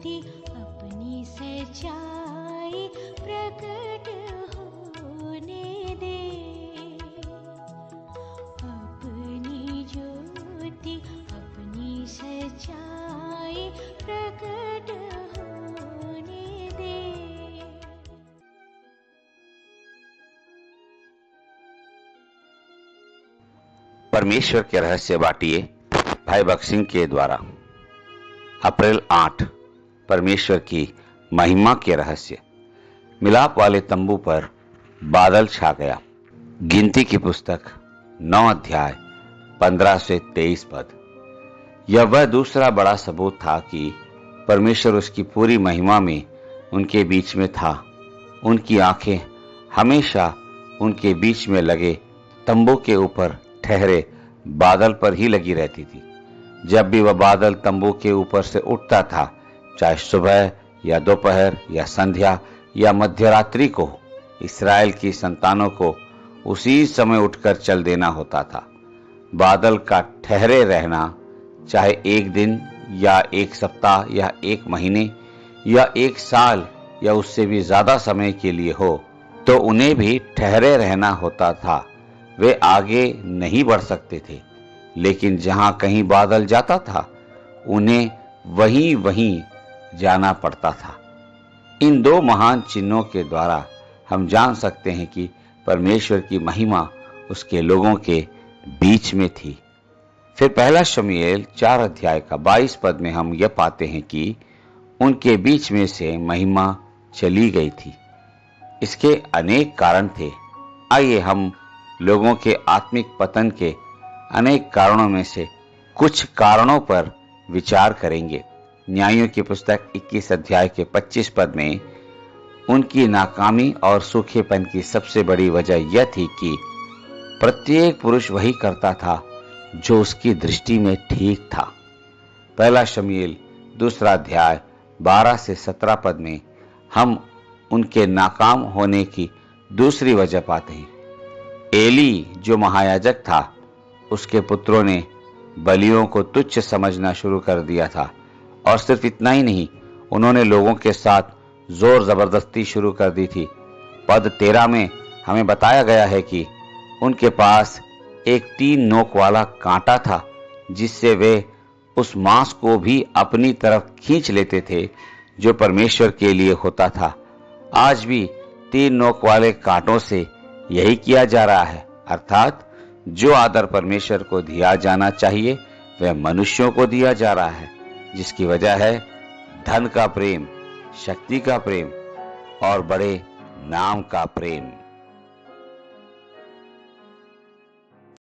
ज्योति अपनी सच्चाई प्रकट होने दे। अपनी ज्योति अपनी सच्चाई प्रकट होने दे। परमेश्वर के रहस्य बाटिए भाई भक्त सिंह के द्वारा। अप्रैल 8, परमेश्वर की महिमा के रहस्य। मिलाप वाले तंबू पर बादल छा गया। गिनती की पुस्तक 9 अध्याय 15 से 23 पद। यह वह दूसरा बड़ा सबूत था कि परमेश्वर उसकी पूरी महिमा में उनके बीच में था। उनकी आंखें हमेशा उनके बीच में लगे तंबू के ऊपर ठहरे बादल पर ही लगी रहती थी। जब भी वह बादल तंबू के ऊपर से उठता था, चाहे सुबह या दोपहर या संध्या या मध्यरात्रि को, इस्राएल की संतानों को उसी समय उठकर चल देना होता था। बादल का ठहरे रहना, चाहे एक दिन या एक सप्ताह या एक महीने या एक साल या उससे भी ज्यादा समय के लिए हो, तो उन्हें भी ठहरे रहना होता था। वे आगे नहीं बढ़ सकते थे, लेकिन जहां कहीं बादल जाता था, उन्हें वहीं वहीं जाना पड़ता था। इन दो महान चिन्हों के द्वारा हम जान सकते हैं कि परमेश्वर की महिमा उसके लोगों के बीच में थी। फिर पहला शमूएल 4 अध्याय का 22 पद में हम यह पाते हैं कि उनके बीच में से महिमा चली गई थी। इसके अनेक कारण थे। आइए हम लोगों के आत्मिक पतन के अनेक कारणों में से कुछ कारणों पर विचार करेंगे। न्यायों की पुस्तक 21 अध्याय के 25 पद में उनकी नाकामी और सूखेपन की सबसे बड़ी वजह यह थी कि प्रत्येक पुरुष वही करता था जो उसकी दृष्टि में ठीक था। पहला शमूएल 2 अध्याय 12 से 17 पद में हम उनके नाकाम होने की दूसरी वजह पाते हैं। एली जो महायाजक था, उसके पुत्रों ने बलियों को तुच्छ समझना शुरू कर दिया था। और सिर्फ इतना ही नहीं, उन्होंने लोगों के साथ जोर जबरदस्ती शुरू कर दी थी। पद 13 में हमें बताया गया है कि उनके पास एक 3 नोक वाला कांटा था, जिससे वे उस मांस को भी अपनी तरफ खींच लेते थे जो परमेश्वर के लिए होता था। आज भी 3 नोक वाले कांटों से यही किया जा रहा है, अर्थात जो आदर परमेश्वर को दिया जाना चाहिए वह मनुष्यों को दिया जा रहा है, जिसकी वजह है धन का प्रेम, शक्ति का प्रेम और बड़े नाम का प्रेम।